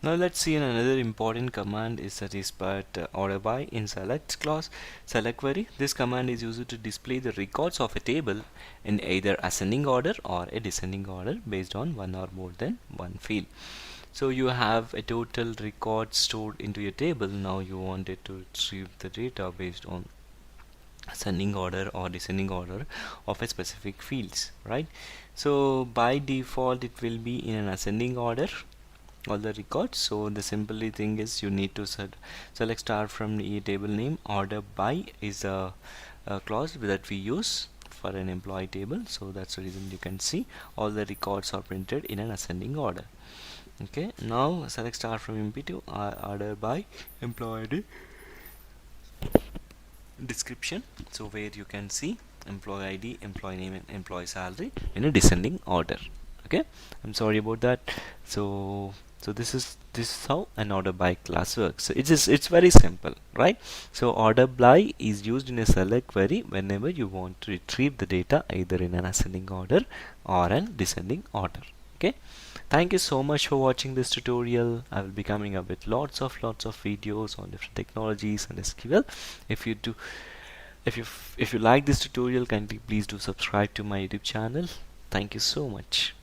Now let's see another important command is that is part order by in select clause select query. This command is used to display the records of a table in either ascending order or a descending order based on one or more than one field. So you have a total record stored into your table. Now you wanted to retrieve the data based on ascending order or descending order of a specific fields, right? So by default it will be in an ascending order, all the records. So the simply thing is you need to select star from the table name. Order by is a clause that we use for an employee table, so that's the reason you can see all the records are printed in an ascending order. Okay, now select star from MP2 order by employee description, so where you can see employee ID, employee name and employee salary in a descending order. Okay, I'm sorry about that. So this is how an order by class works. So it's very simple, right? So order by is used in a select query whenever you want to retrieve the data either in an ascending order or an descending order. Okay, thank you so much for watching this tutorial. I will be coming up with lots of videos on different technologies and SQL. If you do if you like this tutorial, kindly please do subscribe to my YouTube channel. Thank you so much.